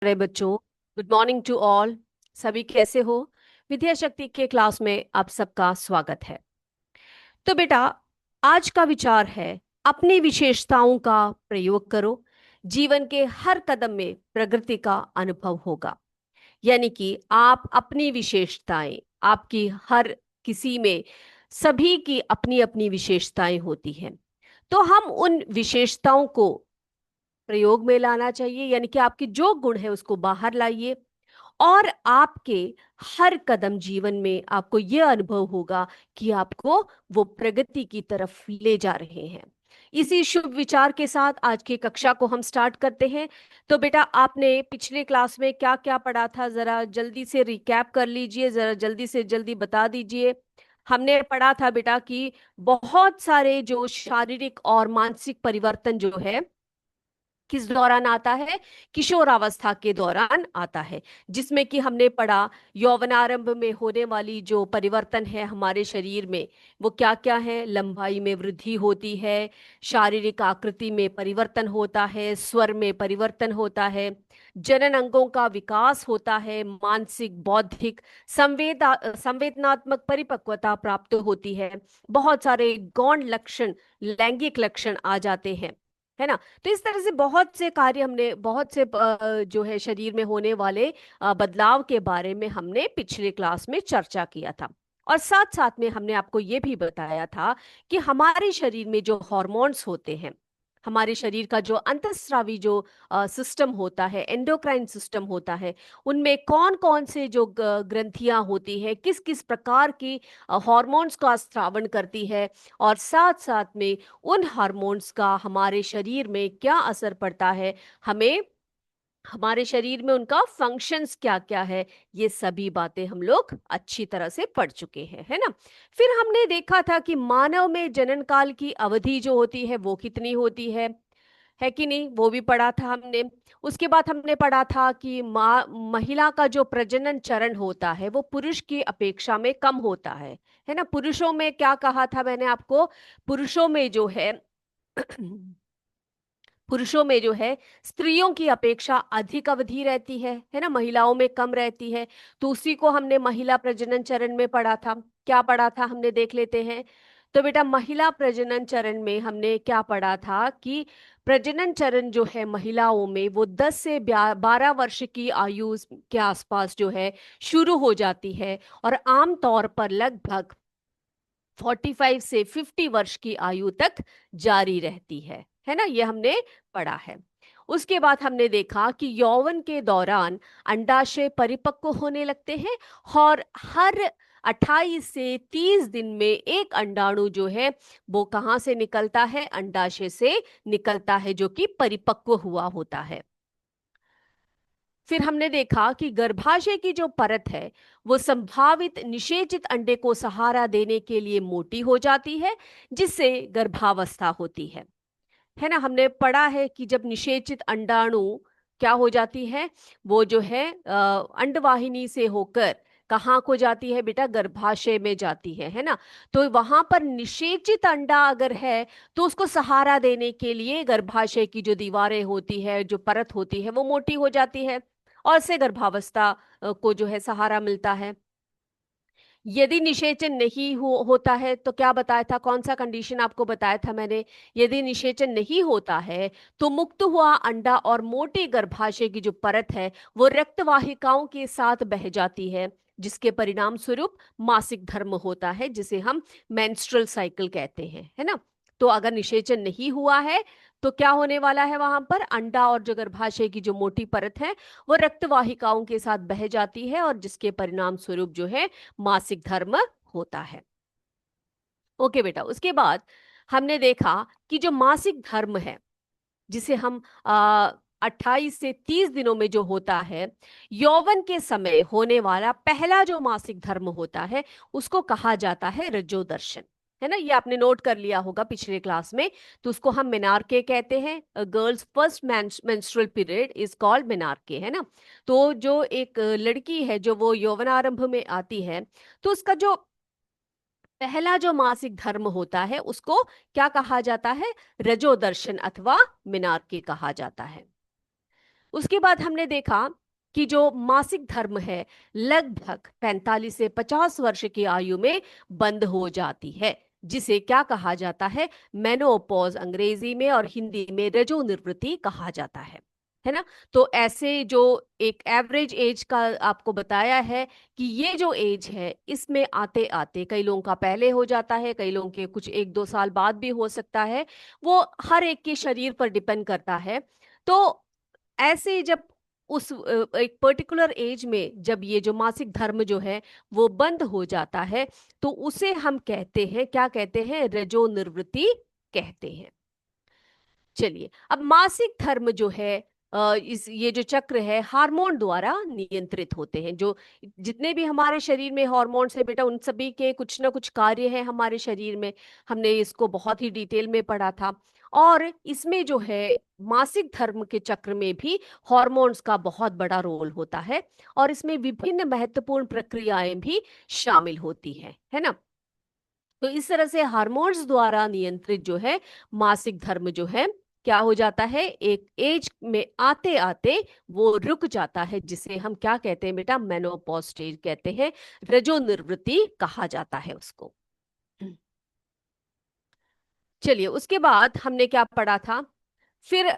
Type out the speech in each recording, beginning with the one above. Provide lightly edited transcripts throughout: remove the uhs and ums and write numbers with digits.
अरे बच्चों, good morning to all. सभी कैसे हो? विद्या शक्ति के क्लास में आप सबका स्वागत है। तो बेटा, आज का विचार है अपनी विशेषताओं का प्रयोग करो। जीवन के हर कदम में प्रगति का अनुभव होगा। यानी कि आप अपनी विशेषताएं, आपकी हर किसी में, सभी की अपनी अपनी विशेषताएं होती हैं। तो हम उन विशेषताओं को प्रयोग में लाना चाहिए, यानी कि आपके जो गुण है उसको बाहर लाइए। और आपके हर कदम जीवन में आपको यह अनुभव होगा कि आपको वो प्रगति की तरफ ले जा रहे हैं। इसी शुभ विचार के साथ आज की कक्षा को हम स्टार्ट करते हैं। तो बेटा, आपने पिछले क्लास में क्या क्या पढ़ा था, जरा जल्दी से रिकैप कर लीजिए, जरा जल्दी से जल्दी बता दीजिए। हमने पढ़ा था बेटा कि बहुत सारे जो शारीरिक और मानसिक परिवर्तन जो है किस दौरान आता है, किशोरावस्था के दौरान आता है। जिसमें कि हमने पढ़ा यौवनारंभ में होने वाली जो परिवर्तन है हमारे शरीर में, वो क्या क्या है। लंबाई में वृद्धि होती है, शारीरिक आकृति में परिवर्तन होता है, स्वर में परिवर्तन होता है, जनन अंगों का विकास होता है, मानसिक बौद्धिक संवेदनात्मक परिपक्वता प्राप्त होती है, बहुत सारे गौण लक्षण, लैंगिक लक्षण आ जाते हैं, है ना। तो इस तरह से बहुत से कार्य हमने, बहुत से जो है शरीर में होने वाले बदलाव के बारे में हमने पिछले क्लास में चर्चा किया था। और साथ साथ में हमने आपको ये भी बताया था कि हमारे शरीर में जो हॉर्मोन्स होते हैं, हमारे शरीर का जो अंतःस्रावी जो सिस्टम होता है, एंडोक्राइन सिस्टम होता है, उनमें कौन कौन से जो ग्रंथियां होती हैं, किस किस प्रकार की हॉर्मोन्स का स्रावण करती है, और साथ साथ में उन हार्मोन्स का हमारे शरीर में क्या असर पड़ता है, हमें हमारे शरीर में उनका फंक्शंस क्या क्या है, ये सभी बातें हम लोग अच्छी तरह से पढ़ चुके हैं, है ना। फिर हमने देखा था कि मानव में जनन काल की अवधि जो होती है वो कितनी होती है कि नहीं, वो भी पढ़ा था हमने। उसके बाद हमने पढ़ा था कि महिला का जो प्रजनन चरण होता है वो पुरुष की अपेक्षा में कम होता है ना। पुरुषों में क्या कहा था मैंने आपको, पुरुषों में जो है पुरुषों में जो है स्त्रियों की अपेक्षा अधिक अवधि रहती है ना, महिलाओं में कम रहती है। तो उसी को हमने महिला प्रजनन चरण में पढ़ा था। क्या पढ़ा था हमने, देख लेते हैं। तो बेटा, महिला प्रजनन चरण में हमने क्या पढ़ा था कि प्रजनन चरण जो है महिलाओं में वो 10 से 12 वर्ष की आयु के आसपास जो है शुरू हो जाती है, और आमतौर पर लगभग 45 से 50 वर्ष की आयु तक जारी रहती है ना। ये हमने पढ़ा है। उसके बाद हमने देखा कि यौवन के दौरान अंडाशय परिपक्व होने लगते हैं, और हर 28 से 30 दिन में एक अंडाणु जो है वो कहाँ से निकलता है, अंडाशय से निकलता है, जो कि परिपक्व हुआ होता है। फिर हमने देखा कि गर्भाशय की जो परत है वो संभावित निषेचित अंडे को सहारा देने के लिए मोटी हो जाती है, जिससे गर्भावस्था होती है ना। हमने पढ़ा है कि जब निषेचित अंडाणु क्या हो जाती है, वो जो है अंडवाहिनी से होकर कहाँ को जाती है बेटा, गर्भाशय में जाती है ना। तो वहां पर निषेचित अंडा अगर है तो उसको सहारा देने के लिए गर्भाशय की जो दीवारें होती है, जो परत होती है, वो मोटी हो जाती है, और से गर्भावस्था को जो है सहारा मिलता है। यदि निषेचन नहीं होता है तो क्या बताया था, कौन सा कंडीशन आपको बताया था मैंने, यदि निषेचन नहीं होता है तो मुक्त हुआ अंडा और मोटे गर्भाशय की जो परत है वो रक्तवाहिकाओं के साथ बह जाती है, जिसके परिणाम स्वरूप मासिक धर्म होता है, जिसे हम मेंस्ट्रुअल साइकिल कहते हैं, है ना। तो अगर निषेचन नहीं हुआ है तो क्या होने वाला है, वहां पर अंडा और जो गर्भाशय की जो मोटी परत है वो रक्तवाहिकाओं के साथ बह जाती है, और जिसके परिणाम स्वरूप जो है मासिक धर्म होता है। ओके बेटा, उसके बाद हमने देखा कि जो मासिक धर्म है, जिसे हम 28 से 30 दिनों में जो होता है, यौवन के समय होने वाला पहला जो मासिक धर्म होता है, उसको कहा जाता है रजोदर्शन, है ना। ये आपने नोट कर लिया होगा पिछले क्लास में। तो उसको हम मेनार्के कहते हैं। Girls first menstrual period is called menarche, है ना। तो जो एक लड़की है जो वो यौवनारंभ में आती है, तो उसका जो पहला जो मासिक धर्म होता है उसको क्या कहा जाता है, रजोदर्शन अथवा मिनार्के कहा जाता है। उसके बाद हमने देखा कि जो मासिक धर्म है लगभग 45 से 50 वर्ष की आयु में बंद हो जाती है, जिसे क्या कहा जाता है, मेनोपॉज अंग्रेजी में, और हिंदी में रजोनिवृत्ति कहा जाता है ना। तो ऐसे जो एक एवरेज एज का आपको बताया है कि ये जो एज है इसमें आते आते कई लोगों का पहले हो जाता है, कई लोगों के कुछ 1-2 साल बाद भी हो सकता है, वो हर एक के शरीर पर डिपेंड करता है। तो ऐसे जब उस एक पर्टिकुलर एज में जब ये जो मासिक धर्म जो है वो बंद हो जाता है, तो उसे हम कहते हैं, क्या कहते हैं, रजो निवृत्ति कहते हैं। चलिए, अब मासिक धर्म जो है इस ये जो चक्र है हार्मोन द्वारा नियंत्रित होते हैं। जो जितने भी हमारे शरीर में हार्मोन्स है बेटा, उन सभी के कुछ ना कुछ कार्य हैं हमारे शरीर में। हमने इसको बहुत ही डिटेल में पढ़ा था। और इसमें जो है मासिक धर्म के चक्र में भी हार्मोन्स का बहुत बड़ा रोल होता है, और इसमें विभिन्न महत्वपूर्ण प्रक्रियाएं भी शामिल होती है ना। तो इस तरह से हार्मोन्स द्वारा नियंत्रित जो है मासिक धर्म जो है क्या हो जाता है, एक एज में आते आते वो रुक जाता है, जिसे हम क्या कहते हैं बेटा, मेनोपॉज स्टेज कहते हैं, रजो निवृत्ति कहा जाता है उसको। चलिए, उसके बाद हमने क्या पढ़ा था, फिर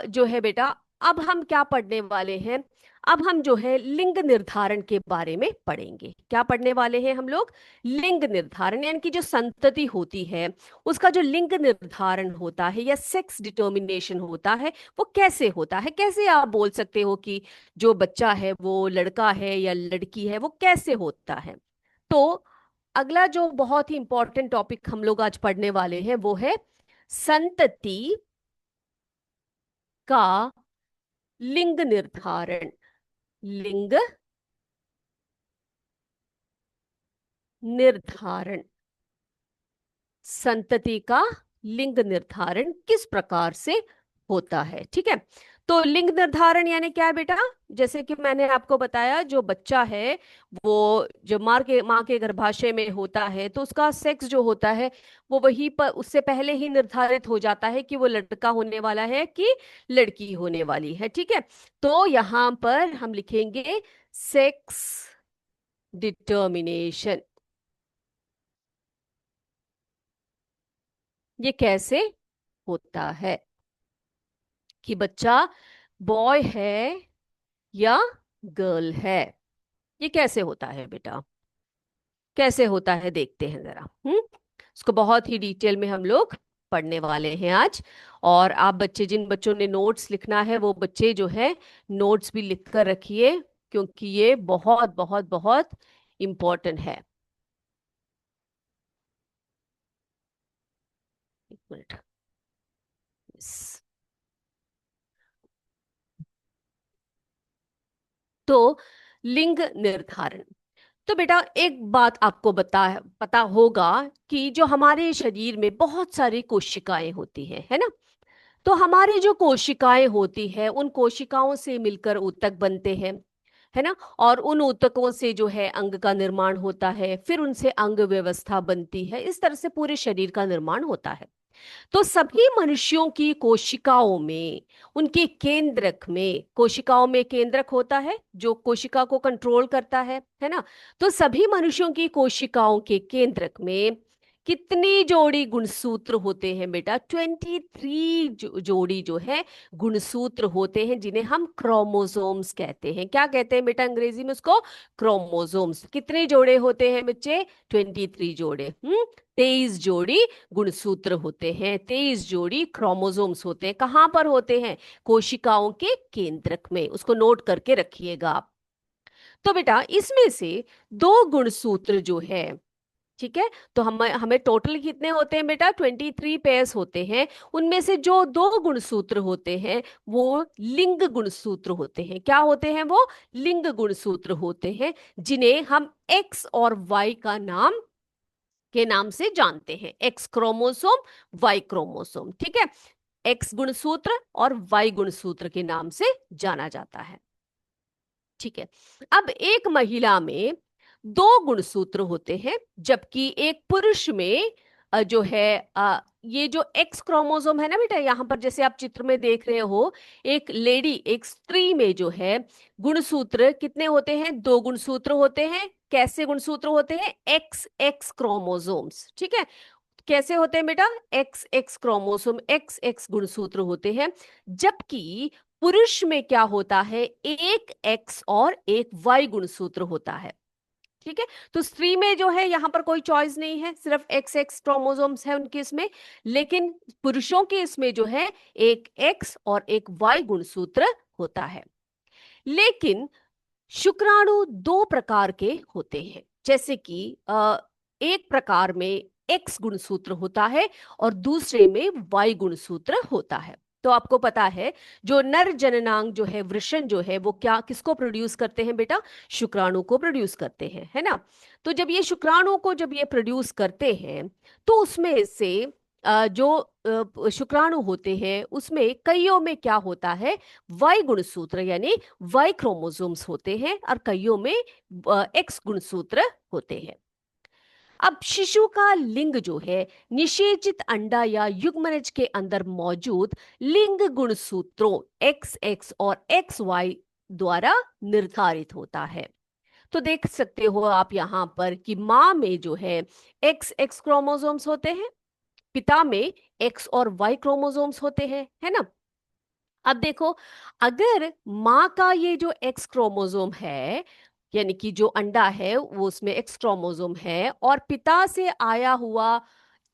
जो है बेटा, अब हम क्या पढ़ने वाले हैं, अब हम जो है लिंग निर्धारण के बारे में पढ़ेंगे। क्या पढ़ने वाले हैं हम लोग, लिंग निर्धारण, यानी कि जो संतति होती है उसका जो लिंग निर्धारण होता है या सेक्स डिटर्मिनेशन होता है, वो कैसे होता है, कैसे आप बोल सकते हो कि जो बच्चा है वो लड़का है या लड़की है, वो कैसे होता है। तो अगला जो बहुत ही इंपॉर्टेंट टॉपिक हम लोग आज पढ़ने वाले हैं वो है संतति का लिंग निर्धारण। लिंग निर्धारण, संतति का लिंग निर्धारण किस प्रकार से होता है, ठीक है। तो लिंग निर्धारण यानी क्या है बेटा, जैसे कि मैंने आपको बताया, जो बच्चा है वो जो माँ के गर्भाशय में होता है, तो उसका सेक्स जो होता है वो वहीं पर उससे पहले ही निर्धारित हो जाता है कि वो लड़का होने वाला है कि लड़की होने वाली है, ठीक है। तो यहाँ पर हम लिखेंगे सेक्स डिटर्मिनेशन। ये कैसे होता है कि बच्चा बॉय है या गर्ल है, ये कैसे होता है बेटा, कैसे होता है देखते हैं जरा। इसको बहुत ही डिटेल में हम लोग पढ़ने वाले हैं आज। और आप बच्चे, जिन बच्चों ने नोट्स लिखना है वो बच्चे जो है नोट्स भी लिख कर रखिए, क्योंकि ये बहुत बहुत बहुत इम्पोर्टेंट है। एक मिनट। Yes। तो लिंग निर्धारण, तो बेटा एक बात आपको पता होगा कि जो हमारे शरीर में बहुत सारी कोशिकाएं होती हैं, है ना। तो हमारी जो कोशिकाएं होती है उन कोशिकाओं से मिलकर ऊतक बनते हैं, है ना। और उन ऊतकों से जो है अंग का निर्माण होता है, फिर उनसे अंग व्यवस्था बनती है, इस तरह से पूरे शरीर का निर्माण होता है। तो सभी मनुष्यों की कोशिकाओं में, उनके केंद्रक में, कोशिकाओं में केंद्रक होता है जो कोशिका को कंट्रोल करता है ना। तो सभी मनुष्यों की कोशिकाओं के केंद्रक में कितनी जोड़ी गुणसूत्र होते हैं बेटा, 23 जोड़ी जो है गुणसूत्र होते हैं, जिन्हें हम क्रोमोसोम्स कहते हैं। क्या कहते हैं बेटा अंग्रेजी में उसको, क्रोमोसोम्स। कितने जोड़े होते हैं बच्चे, 23 जोड़े। 23 जोड़ी गुणसूत्र होते हैं, 23 जोड़ी क्रोमोसोम्स होते हैं। कहां पर होते हैं, कोशिकाओं के केंद्रक में। उसको नोट करके रखिएगा आप। तो बेटा इसमें से दो गुणसूत्र जो है, ठीक है, तो हम हमें टोटल कितने होते हैं बेटा, 23 पेयर्स होते हैं। उनमें से जो दो गुणसूत्र होते हैं वो लिंग गुणसूत्र होते हैं। क्या होते हैं वो, लिंग गुणसूत्र होते हैं, जिन्हें हम एक्स और वाई का नाम के नाम से जानते हैं। एक्स क्रोमोसोम, वाई क्रोमोसोम, ठीक है। एक्स गुणसूत्र और वाई गुणसूत्र के नाम से जाना जाता है, ठीक है। अब एक महिला में दो गुणसूत्र होते हैं, जबकि एक पुरुष में जो है ये जो एक्स क्रोमोसोम है ना बेटा, यहाँ पर जैसे आप चित्र में देख रहे हो, एक लेडी, एक स्त्री में जो है गुणसूत्र कितने होते हैं? 2 गुणसूत्र होते हैं। कैसे गुणसूत्र होते हैं? एक्स एक्स क्रोमोसोम्स, ठीक है। कैसे होते हैं बेटा? X x chromosome, x x गुणसूत्र होते हैं। जबकि पुरुष में क्या होता है? एक एक्स और एक वाई गुणसूत्र होता है, ठीक है। तो स्त्री में जो है यहाँ पर कोई चॉइस नहीं है, सिर्फ एक्स एक्स क्रोमोसोम्स है उनके इसमें। लेकिन पुरुषों के इसमें जो है एक एक्स और एक वाई गुणसूत्र होता है। लेकिन शुक्राणु 2 प्रकार के होते हैं। जैसे कि एक प्रकार में एक्स गुणसूत्र होता है और दूसरे में वाई गुणसूत्र होता है। तो आपको पता है, जो नर जननांग जो है, वृषण जो है, वो क्या किसको प्रोड्यूस करते हैं बेटा? शुक्राणु को प्रोड्यूस करते हैं, है ना। तो जब ये शुक्राणु को जब ये प्रोड्यूस करते हैं, तो उसमें से जो शुक्राणु होते हैं उसमें कईयों में क्या होता है? वाई गुणसूत्र यानी वाई क्रोमोसोम्स होते हैं, और कईयों में एक्स गुणसूत्र होते हैं। अब शिशु का लिंग जो है निषेचित अंडा या युग्मनज के अंदर मौजूद लिंग गुणसूत्रों एक्स एक्स और एक्स वाई द्वारा निर्धारित होता है। तो देख सकते हो आप यहाँ पर कि माँ में जो है एक्स एक्स क्रोमोसोम्स होते हैं, पिता में एक्स और वाई क्रोमोसोम्स होते हैं, है ना। अब देखो, अगर माँ का ये जो एक्स क्रोमोसोम है, यानी कि जो अंडा है वो उसमें एक्स क्रोमोसोम है, और पिता से आया हुआ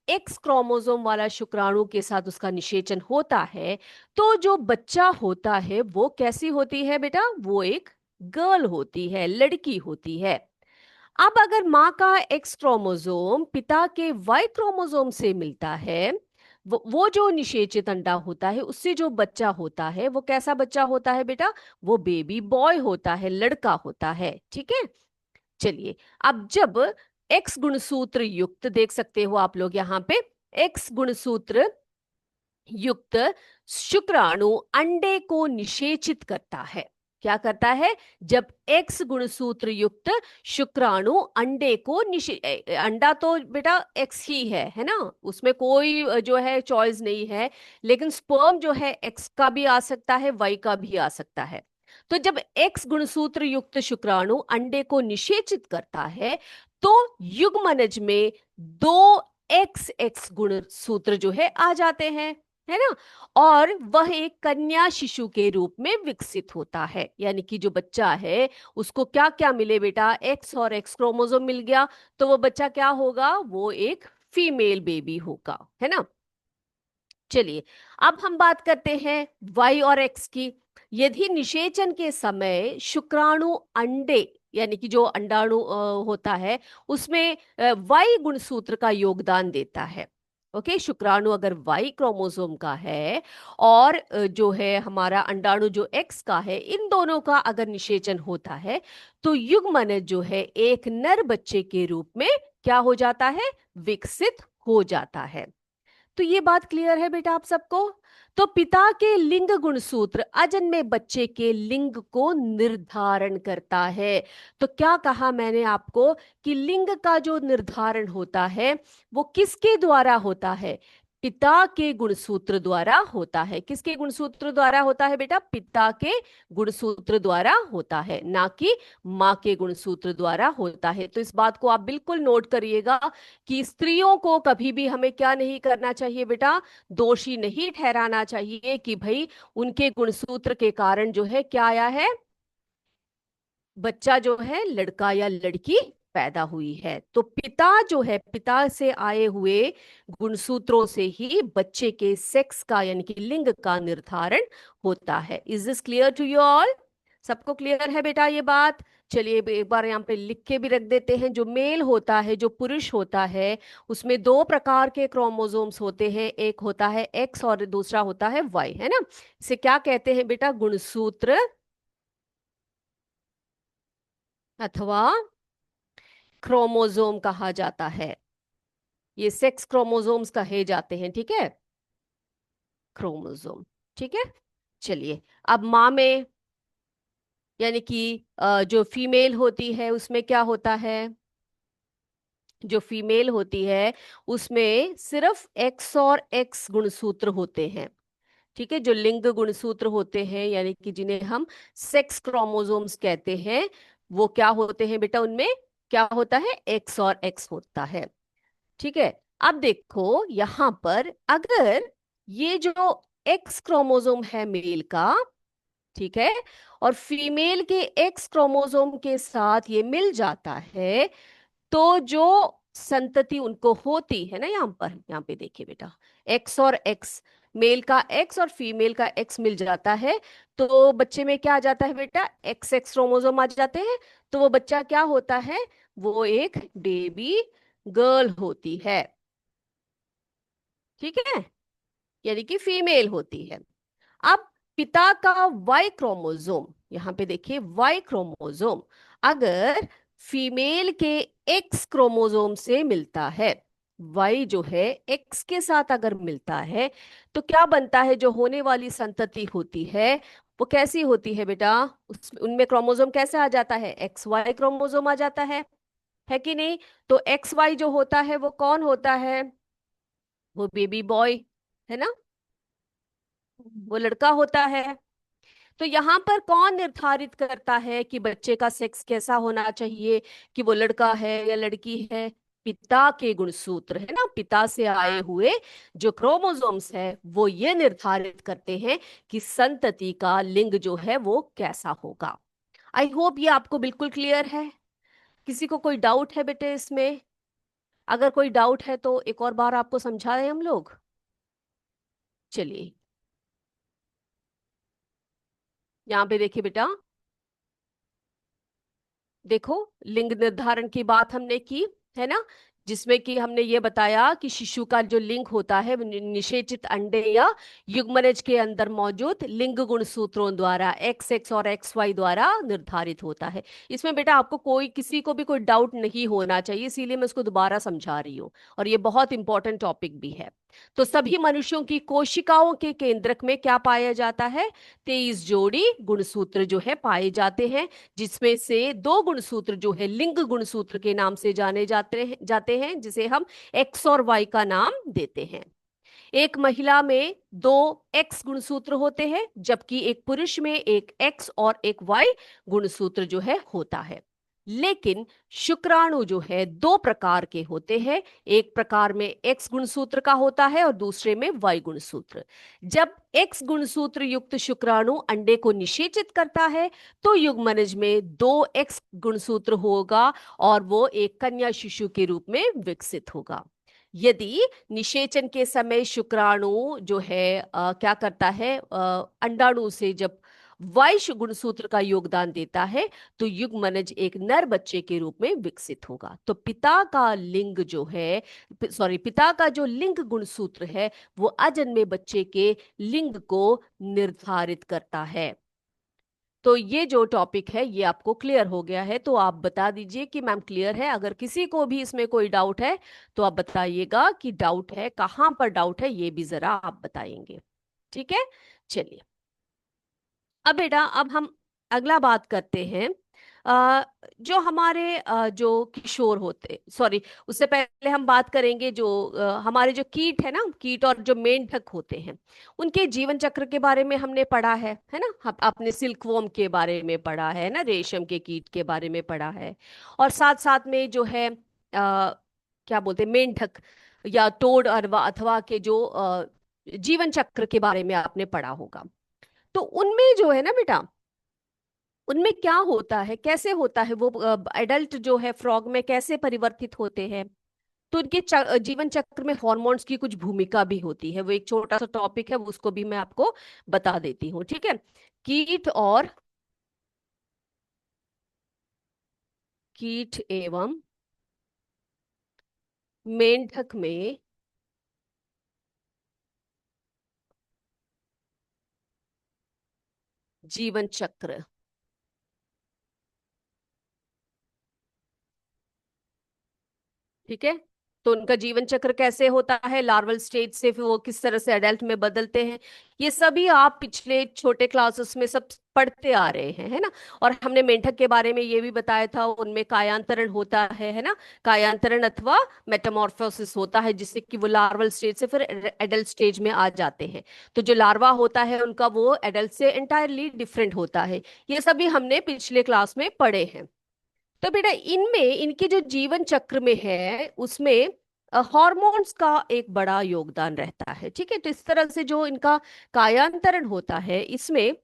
एक्स क्रोमोसोम वाला शुक्राणु के साथ उसका निषेचन होता है, तो जो बच्चा होता है वो कैसी होती है बेटा? वो एक गर्ल होती है, लड़की होती है। अब अगर माँ का एक्स क्रोमोसोम पिता के वाई क्रोमोसोम से मिलता है, वो जो निषेचित अंडा होता है उससे जो बच्चा होता है वो कैसा बच्चा होता है बेटा? वो बेबी बॉय होता है, लड़का होता है, ठीक है। चलिए, अब जब एक्स गुणसूत्र युक्त, देख सकते हो आप लोग यहाँ पे, एक्स गुणसूत्र युक्त शुक्राणु अंडे को निषेचित करता है। क्या करता है? जब एक्स गुणसूत्र युक्त शुक्राणु अंडे को अंडा तो बेटा एक्स ही है ना, उसमें कोई जो है चॉइस नहीं है। लेकिन स्पर्म जो है एक्स का भी आ सकता है, वाई का भी आ सकता है। तो जब एक्स गुणसूत्र युक्त शुक्राणु अंडे को निषेचित करता है, तो युग्मनज में 2 एक्स एक्स गुणसूत्र जो है आ जाते हैं, है ना। और वह एक कन्या शिशु के रूप में विकसित होता है। यानी कि जो बच्चा है उसको क्या क्या मिले बेटा? एक्स और एक्स क्रोमोसोम मिल गया, तो वो बच्चा क्या होगा? वो एक फीमेल बेबी होगा, है ना। चलिए, अब हम बात करते हैं वाई और एक्स की। यदि निषेचन के समय शुक्राणु अंडे, यानी कि जो अंडाणु होता है उसमें वाई गुणसूत्र का योगदान देता है। ओके, शुक्राणु अगर वाई क्रोमोसोम का है और जो है हमारा अंडाणु जो एक्स का है, इन दोनों का अगर निषेचन होता है, तो युग्मनज जो है एक नर बच्चे के रूप में क्या हो जाता है? विकसित हो जाता है। तो ये बात क्लियर है बेटा आप सबको? तो पिता के लिंग गुणसूत्र अजन्मे बच्चे के लिंग को निर्धारण करता है। तो क्या कहा मैंने आपको कि लिंग का जो निर्धारण होता है वो किसके द्वारा होता है? पिता के गुणसूत्र द्वारा होता है। किसके गुणसूत्र द्वारा होता है बेटा? पिता के गुणसूत्र द्वारा होता है, ना कि माँ के गुणसूत्र द्वारा होता है। तो इस बात को आप बिल्कुल नोट करिएगा कि स्त्रियों को कभी भी हमें क्या नहीं करना चाहिए बेटा? दोषी नहीं ठहराना चाहिए कि भाई उनके गुणसूत्र के कारण जो है क्या आया है, बच्चा जो है लड़का या लड़की पैदा हुई है। तो पिता जो है, पिता से आए हुए गुणसूत्रों से ही बच्चे के सेक्स का यानी कि लिंग का निर्धारण होता है। Is this clear to you all? सबको क्लियर है बेटा ये बात? चलिए एक बार यहाँ पे लिख के भी रख देते हैं। जो मेल होता है, जो पुरुष होता है, उसमें 2 प्रकार के क्रोमोसोम्स होते हैं। एक होता है एक्स और दूसरा होता है वाई, है ना। इसे क्या कहते हैं बेटा? गुणसूत्र अथवा क्रोमोसोम कहा जाता है। ये सेक्स क्रोमोसोम्स कहे जाते हैं, ठीक है। क्रोमोसोम, ठीक है। चलिए, अब माँ में यानी कि जो फीमेल होती है उसमें क्या होता है? जो फीमेल होती है उसमें सिर्फ एक्स और एक्स गुणसूत्र होते हैं। ठीक है, जो लिंग गुणसूत्र होते हैं यानी कि जिन्हें हम सेक्स क्रोमोसोम्स कहते हैं, वो क्या होते हैं बेटा, उनमें क्या होता है, एक्स और एक्स होता है। ठीक है। अब देखो यहां पर अगर ये जो एक्स क्रोमोसोम है मेल का, ठीक है, और फीमेल के एक्स क्रोमोसोम के साथ ये मिल जाता है, तो जो संतति उनको होती है ना, यहाँ पे देखिए बेटा, एक्स और एक्स, मेल का एक्स और फीमेल का एक्स मिल जाता है, तो बच्चे में क्या आ जाता है बेटा, एक्स एक्स क्रोमोसोम आ जाते हैं। तो वो बच्चा क्या होता है, वो एक बेबी गर्ल होती है। ठीक है, यानी कि फीमेल होती है। अब पिता का वाई क्रोमोसोम, यहां पे देखिए वाई क्रोमोसोम अगर फीमेल के एक्स क्रोमोसोम से मिलता है, वाई जो है एक्स के साथ अगर मिलता है, तो क्या बनता है, जो होने वाली संतति होती है वो कैसी होती है बेटा, उस उनमें क्रोमोसोम कैसे आ जाता है, एक्स वाई क्रोमोसोम आ जाता है कि नहीं। तो एक्स वाई जो होता है वो कौन होता है, वो बेबी बॉय है ना, वो लड़का होता है। तो यहाँ पर कौन निर्धारित करता है कि बच्चे का सेक्स कैसा होना चाहिए, कि वो लड़का है या लड़की है, पिता के गुणसूत्र है ना, पिता से आए हुए जो क्रोमोसोम्स है वो ये निर्धारित करते हैं कि संतति का लिंग जो है वो कैसा होगा। आई होप ये आपको बिल्कुल क्लियर है। किसी को कोई डाउट है बेटे इसमें? अगर कोई डाउट है तो एक और बार आपको समझा रहे हम लोग। चलिए, यहाँ पे देखिए बेटा, देखो लिंग निर्धारण की बात हमने की है ना, जिसमें कि हमने ये बताया कि शिशु का जो लिंग होता है वो निषेचित अंडे या युग्मनज के अंदर मौजूद लिंग गुणसूत्रों द्वारा एक्स एक्स और एक्स वाई द्वारा निर्धारित होता है। इसमें बेटा आपको कोई, किसी को भी कोई डाउट नहीं होना चाहिए, इसीलिए मैं इसको दोबारा समझा रही हूँ, और ये बहुत इंपॉर्टेंट टॉपिक भी है। तो सभी मनुष्यों की कोशिकाओं के केंद्रक में क्या पाया जाता है, 23 जोड़ी गुणसूत्र जो है पाए जाते हैं, जिसमें से दो गुणसूत्र जो है लिंग गुणसूत्र के नाम से जाते हैं जिसे हम एक्स और वाई का नाम देते हैं। एक महिला में दो एक्स गुणसूत्र होते हैं, जबकि एक पुरुष में एक एक्स और एक वाई गुणसूत्र जो है होता है। लेकिन शुक्राणु जो है दो प्रकार के होते हैं, एक प्रकार में एक्स गुणसूत्र का होता है और दूसरे में वाई गुणसूत्र। जब एक्स गुणसूत्र युक्त शुक्राणु अंडे को निषेचित करता है, तो युग्मनज में दो एक्स गुणसूत्र होगा और वो एक कन्या शिशु के रूप में विकसित होगा। यदि निषेचन के समय शुक्राणु जो है क्या करता है, अंडाणु से जब वाई गुणसूत्र का योगदान देता है, तो युग्मनज एक नर बच्चे के रूप में विकसित होगा। तो पिता का लिंग जो है, सॉरी, पिता का जो लिंग गुणसूत्र है वो अजन्मे बच्चे के लिंग को निर्धारित करता है। तो ये जो टॉपिक है ये आपको क्लियर हो गया है, तो आप बता दीजिए कि मैम क्लियर है। अगर किसी को भी इसमें कोई डाउट है तो आप बताइएगा कि डाउट है, कहाँ पर डाउट है ये भी जरा आप बताएंगे। ठीक है, चलिए। अब बेटा, अब हम अगला बात करते हैं। जो हमारे जो किशोर होते, सॉरी, उससे पहले हम बात करेंगे जो हमारे जो कीट है ना, कीट और जो मेंढक होते हैं, उनके जीवन चक्र के बारे में हमने पढ़ा है ना, आपने सिल्कवॉर्म के बारे में पढ़ा है ना, रेशम के कीट के बारे में पढ़ा है, और साथ साथ में जो है क्या बोलते हैं, मेंढक या टोड अथवा के जो जीवन चक्र के बारे में आपने पढ़ा होगा। तो उनमें जो है ना बेटा, उनमें क्या होता है, कैसे होता है, वो एडल्ट जो है फ्रॉग में कैसे परिवर्तित होते हैं। तो उनके जीवन चक्र में हॉर्मोन्स की कुछ भूमिका भी होती है, वो एक छोटा सा टॉपिक है, उसको भी मैं आपको बता देती हूँ। ठीक है, कीट और कीट एवं मेंढक में जीवन चक्र। ठीक है, तो उनका जीवन चक्र कैसे होता है, लार्वल स्टेज से फिर वो किस तरह से एडल्ट में बदलते हैं, ये सभी आप पिछले छोटे क्लासेस में सब पढ़ते आ रहे हैं, है ना। और हमने मेंढक के बारे में ये भी बताया था, उनमें कायांतरण होता है ना। कायांतरण अथवा मेटामॉर्फोसिस होता है, जिससे कि वो लार्वल स्टेज से फिर एडल्ट स्टेज में आ जाते हैं। तो जो लार्वा होता है उनका, वो एडल्ट से एंटायरली डिफरेंट होता है। ये सभी हमने पिछले क्लास में पढ़े हैं। तो बेटा इनमें, इनके जो जीवन चक्र में है उसमें हॉर्मोन्स का एक बड़ा योगदान रहता है, ठीक है। तो इस तरह से जो इनका कायांतरण होता है, इसमें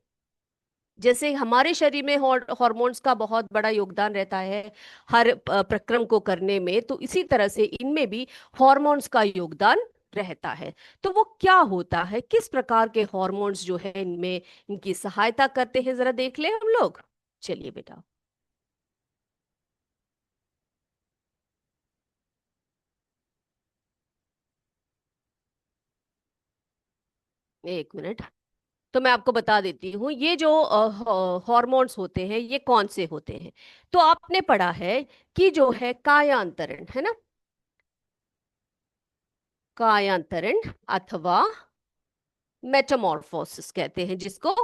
जैसे हमारे शरीर में हॉर्मोन्स का बहुत बड़ा योगदान रहता है हर प्रक्रम को करने में, तो इसी तरह से इनमें भी हॉर्मोन्स का योगदान रहता है। तो वो क्या होता है, किस प्रकार के हॉर्मोन्स जो है इनमें इनकी सहायता करते हैं, जरा देख ले हम लोग। चलिए बेटा। एक मिनट। तो मैं आपको बता देती हूँ, ये जो हॉर्मोन्स होते हैं ये कौन से होते हैं। तो आपने पढ़ा है कि जो है कायांतरण, है ना, कायांतरण अथवा मेटामॉर्फोसिस कहते हैं जिसको।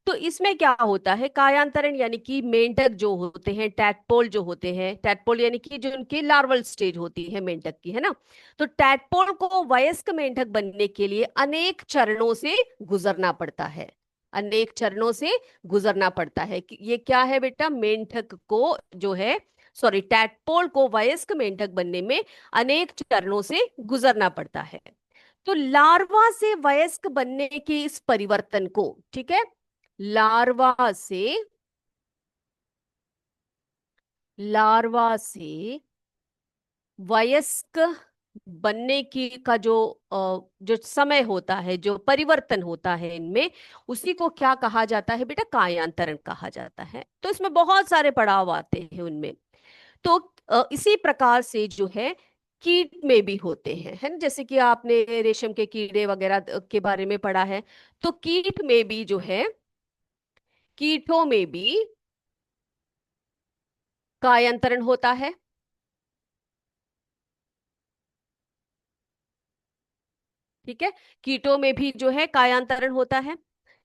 तो इसमें क्या होता है, कायांतरण यानी कि मेंढक जो होते हैं, टैडपोल जो होते हैं, टैडपोल यानी कि जो उनकी लार्वल स्टेज होती है मेंढक की, है ना। तो टैडपोल को वयस्क मेंढक बनने के लिए अनेक चरणों से गुजरना पड़ता है, अनेक चरणों से गुजरना पड़ता है। ये क्या है बेटा, मेंढक को जो है, सॉरी, टैडपोल को वयस्क मेंढक बनने में अनेक चरणों से गुजरना पड़ता है। तो लार्वा से वयस्क बनने के इस परिवर्तन को, ठीक है, लार्वा से, लार्वा से वयस्क बनने की का जो जो समय होता है, जो परिवर्तन होता है इनमें, उसी को क्या कहा जाता है बेटा, कायांतरण कहा जाता है। तो इसमें बहुत सारे पड़ाव आते हैं उनमें। तो इसी प्रकार से जो है कीट में भी होते हैं, है ना। जैसे कि आपने रेशम के कीड़े वगैरह के बारे में पढ़ा है। तो कीट में भी जो है, कीटों में भी कायांतरण होता है, ठीक है। कीटों में भी जो है कायांतरण होता है।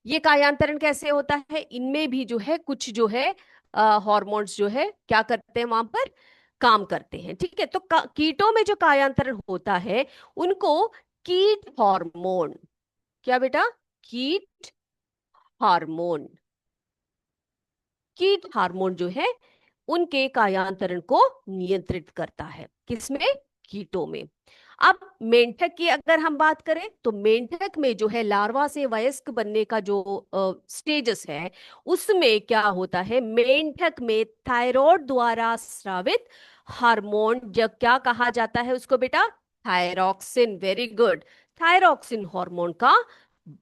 ये कायांतरण कैसे होता है, इनमें भी जो है कुछ जो है हॉर्मोन्स जो है क्या करते हैं वहां पर, काम करते हैं, ठीक है। तो कीटों में जो कायांतरण होता है उनको कीट हार्मोन, क्या बेटा, कीट हार्मोन, कीट हार्मोन जो है उनके कायांतरण को नियंत्रित करता है, किसमें, कीटों में। अब मेंढक की अगर हम बात करें, तो मेंढक में जो है लार्वा से वयस्क बनने का जो स्टेजेस है, उसमें क्या होता है, मेंढक में थायराइड द्वारा स्रावित हार्मोन, जब क्या कहा जाता है उसको बेटा, thyroxine, very good. Thyroxine hormone का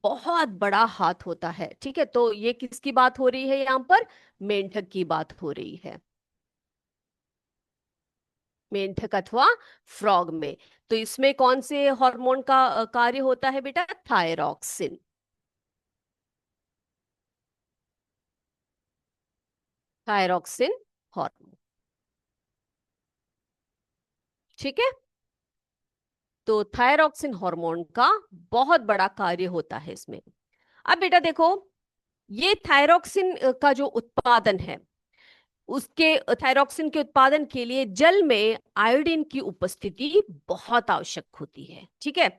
बहुत बड़ा हाथ होता है, ठीक है। तो ये किसकी बात हो रही है यहाँ पर, मेंढक की बात हो रही है, मेंढक अथवा फ्रॉग में। तो इसमें कौन से हार्मोन का कार्य होता है बेटा, थायरॉक्सिन, थायरॉक्सिन हार्मोन, ठीक है। तो थायरॉक्सिन हार्मोन का बहुत बड़ा कार्य होता है इसमें। अब बेटा देखो, ये थायरॉक्सिन का जो उत्पादन है, उसके थायरॉक्सिन के उत्पादन के लिए जल में आयोडीन की उपस्थिति बहुत आवश्यक होती है, ठीक है।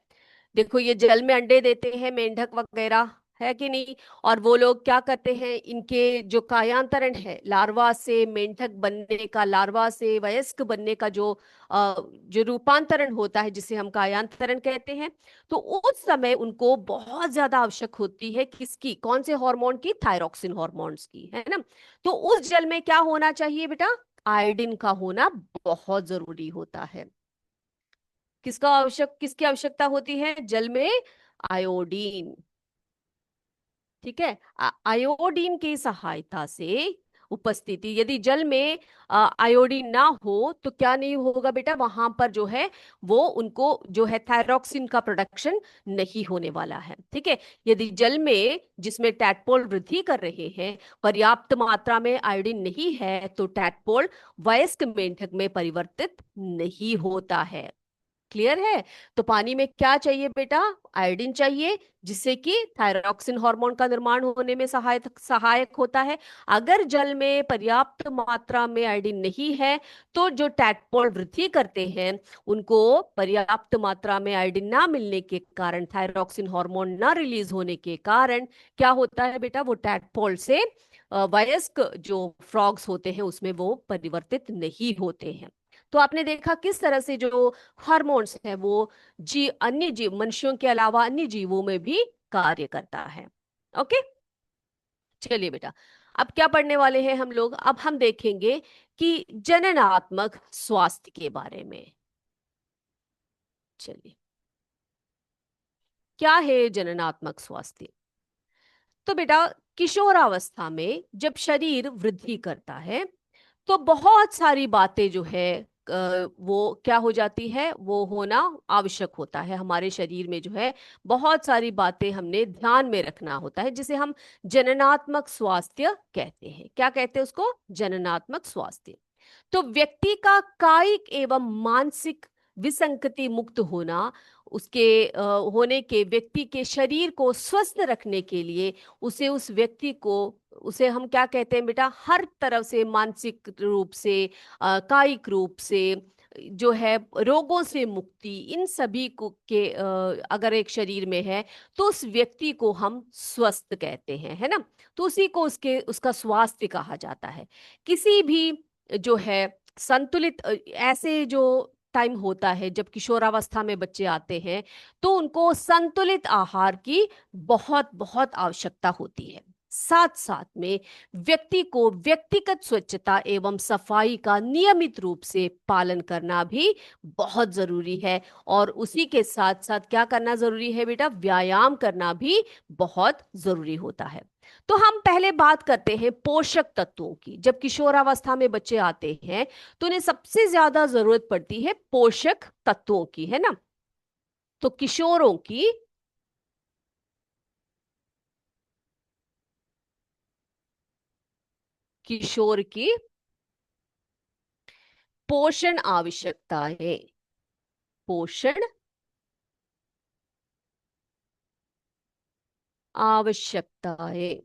देखो ये जल में अंडे देते हैं मेंढक वगैरह, है कि नहीं। और वो लोग क्या करते हैं, इनके जो कायांतरण है, लार्वा से मेंढक बनने का, लार्वा से वयस्क बनने का जो जो रूपांतरण होता है, जिसे हम कायांतरण कहते हैं। तो उस समय उनको बहुत ज्यादा आवश्यक होती है किसकी, कौन से हार्मोन की, थायरॉक्सिन हार्मोन्स की, है ना। तो उस जल में क्या होना चाहिए बेटा, आयोडीन का होना बहुत जरूरी होता है। किसका आवश्यक, किसकी आवश्यकता होती है जल में, आयोडीन, ठीक है। आयोडीन की सहायता से उपस्थिति, यदि जल में आयोडीन ना हो तो क्या नहीं होगा बेटा, वहां पर जो है वो उनको जो है थायरॉक्सिन का प्रोडक्शन नहीं होने वाला है, ठीक है। यदि जल में, जिसमें टैडपोल वृद्धि कर रहे हैं, पर्याप्त मात्रा में आयोडीन नहीं है, तो टैडपोल वयस्क मेंढक में परिवर्तित नहीं होता है। क्लियर है? तो पानी में क्या चाहिए बेटा? आयोडीन चाहिए, जिससे कि थायरॉक्सिन हार्मोन का निर्माण होने में सहायक सहायक होता है। अगर जल में पर्याप्त मात्रा में आयोडीन नहीं है, तो जो टैडपोल वृद्धि करते हैं उनको पर्याप्त मात्रा में आयोडीन ना मिलने के कारण, थायरॉक्सिन हार्मोन ना रिलीज होने के कारण क्या होता है बेटा? वो टैडपोल से वयस्क जो फ्रॉग्स होते हैं उसमें वो परिवर्तित नहीं होते हैं। तो आपने देखा किस तरह से जो हार्मोन्स है वो अन्य जीव, मनुष्यों के अलावा अन्य जीवों में भी कार्य करता है। ओके, चलिए बेटा, अब क्या पढ़ने वाले हैं हम लोग? अब हम देखेंगे कि जननात्मक स्वास्थ्य के बारे में। चलिए, क्या है जननात्मक स्वास्थ्य? तो बेटा, किशोरावस्था में जब शरीर वृद्धि करता है तो बहुत सारी बातें जो है वो क्या हो जाती है, वो होना आवश्यक होता है हमारे शरीर में। जो है बहुत सारी बातें हमने ध्यान में रखना होता है, जिसे हम जननात्मक स्वास्थ्य कहते हैं। क्या कहते हैं उसको? जननात्मक स्वास्थ्य। तो व्यक्ति का कायिक एवं मानसिक विसंगति मुक्त होना, उसके होने के व्यक्ति के शरीर को स्वस्थ रखने के लिए उसे, उस व्यक्ति को, उसे हम क्या कहते हैं बेटा? हर तरफ से, मानसिक रूप से, कायिक रूप से, जो है रोगों से मुक्ति, इन सभी को के अगर एक शरीर में है तो उस व्यक्ति को हम स्वस्थ कहते हैं, है ना? तो उसी को उसका स्वास्थ्य कहा जाता है। किसी भी जो है संतुलित ऐसे जो टाइम होता है जब किशोरावस्था में बच्चे आते हैं, तो उनको संतुलित आहार की बहुत बहुत आवश्यकता होती है। साथ साथ में व्यक्ति को व्यक्तिगत स्वच्छता एवं सफाई का नियमित रूप से पालन करना भी बहुत जरूरी है। और उसी के साथ साथ क्या करना जरूरी है बेटा? व्यायाम करना भी बहुत जरूरी होता है। तो हम पहले बात करते हैं पोषक तत्वों की। जब किशोरावस्था में बच्चे आते हैं तो उन्हें सबसे ज्यादा जरूरत पड़ती है पोषक तत्वों की, है ना? तो किशोर की पोषण आवश्यकताएं, पोषण आवश्यकताएं।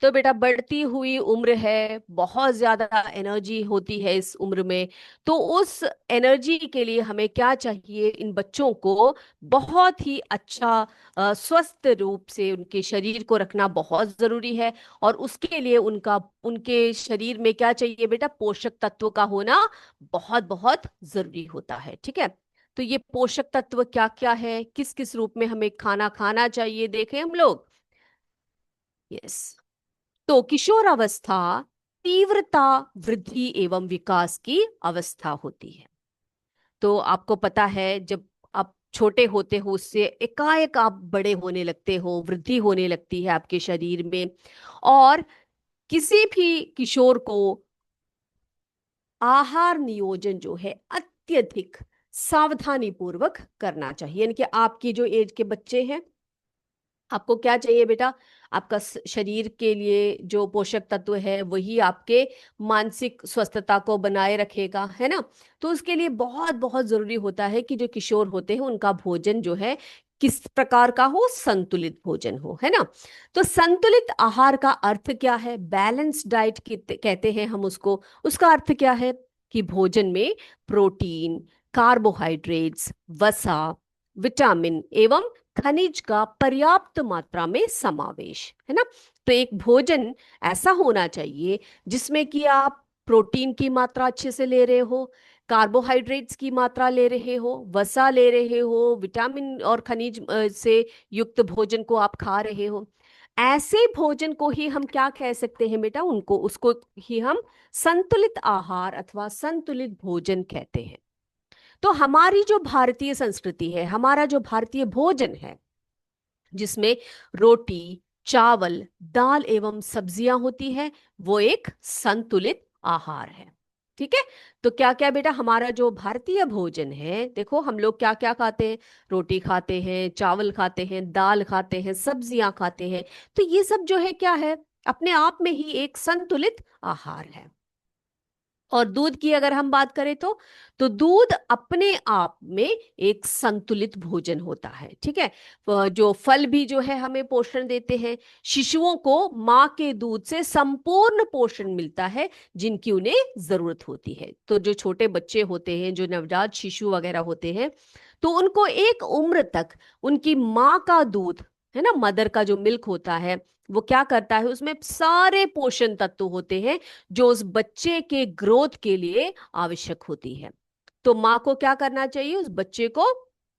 तो बेटा, बढ़ती हुई उम्र है, बहुत ज्यादा एनर्जी होती है इस उम्र में। तो उस एनर्जी के लिए हमें क्या चाहिए? इन बच्चों को बहुत ही अच्छा स्वस्थ रूप से उनके शरीर को रखना बहुत जरूरी है। और उसके लिए उनके शरीर में क्या चाहिए बेटा? पोषक तत्व का होना बहुत बहुत जरूरी होता है। ठीक है, तो ये पोषक तत्व क्या क्या है, किस किस रूप में हमें खाना खाना चाहिए, देखें हम लोग। यस। तो किशोरावस्था तीव्रता, वृद्धि एवं विकास की अवस्था होती है। तो आपको पता है, जब आप छोटे होते हो उससे एकाएक आप बड़े होने लगते हो, वृद्धि होने लगती है आपके शरीर में। और किसी भी किशोर को आहार नियोजन जो है अत्यधिक सावधानी पूर्वक करना चाहिए। यानी कि आपकी जो एज के बच्चे हैं, आपको क्या चाहिए बेटा? आपका शरीर के लिए जो पोषक तत्व है वही आपके मानसिक स्वस्थता को बनाए रखेगा, है ना? तो उसके लिए बहुत बहुत जरूरी होता है कि जो किशोर होते हैं उनका भोजन जो है किस प्रकार का हो? संतुलित भोजन हो, है ना? तो संतुलित आहार का अर्थ क्या है? बैलेंस डाइट कहते हैं हम उसको। उसका अर्थ क्या है? कि भोजन में प्रोटीन, कार्बोहाइड्रेट्स, वसा, विटामिन एवं खनिज का पर्याप्त मात्रा में समावेश, है ना? तो एक भोजन ऐसा होना चाहिए जिसमें कि आप प्रोटीन की मात्रा अच्छे से ले रहे हो, कार्बोहाइड्रेट्स की मात्रा ले रहे हो, वसा ले रहे हो, विटामिन और खनिज से युक्त भोजन को आप खा रहे हो। ऐसे भोजन को ही हम क्या कह सकते हैं बेटा? उनको उसको ही हम संतुलित आहार अथवा संतुलित भोजन कहते हैं। तो हमारी जो भारतीय संस्कृति है, हमारा जो भारतीय भोजन है, जिसमें रोटी, चावल, दाल एवं सब्जियां होती है, वो एक संतुलित आहार है। ठीक है? तो क्या क्या बेटा, हमारा जो भारतीय भोजन है, देखो हम लोग क्या क्या खाते हैं? रोटी खाते हैं, चावल खाते हैं, दाल खाते हैं, सब्जियां खाते हैं। तो ये सब जो है क्या है? अपने आप में ही एक संतुलित आहार है। और दूध की अगर हम बात करें तो दूध अपने आप में एक संतुलित भोजन होता है, ठीक है। जो फल भी जो है हमें पोषण देते हैं। शिशुओं को माँ के दूध से संपूर्ण पोषण मिलता है जिनकी उन्हें जरूरत होती है। तो जो छोटे बच्चे होते हैं, जो नवजात शिशु वगैरह होते हैं, तो उनको एक उम्र तक उनकी माँ का दूध, है ना, मदर का जो मिल्क होता है, वो क्या करता है, उसमें सारे पोषण तत्व होते हैं जो उस बच्चे के ग्रोथ के लिए आवश्यक होती है। तो माँ को क्या करना चाहिए, उस बच्चे को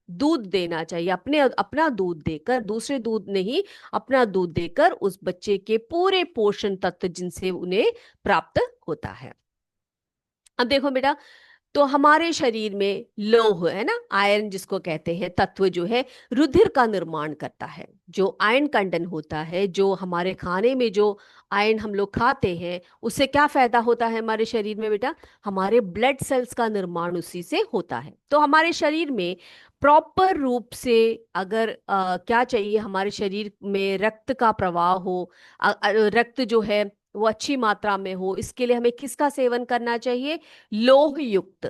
दूध देना चाहिए, अपने अपना दूध देकर, दूसरे दूध नहीं, अपना दूध देकर उस बच्चे के पूरे पोषण तत्व जिनसे उन्हें प्राप्त होता है। अब देखो बेटा, तो हमारे शरीर में लौह, है ना, आयरन जिसको कहते हैं, तत्व जो है रुधिर का निर्माण करता है। जो आयरन कंटेंट होता है, जो हमारे खाने में जो आयरन हम लोग खाते हैं, उससे क्या फायदा होता है हमारे शरीर में बेटा, हमारे ब्लड सेल्स का निर्माण उसी से होता है। तो हमारे शरीर में प्रॉपर रूप से अगर क्या चाहिए, हमारे शरीर में रक्त का प्रवाह हो, रक्त जो है वो अच्छी मात्रा में हो, इसके लिए हमें किसका सेवन करना चाहिए, लौह युक्त,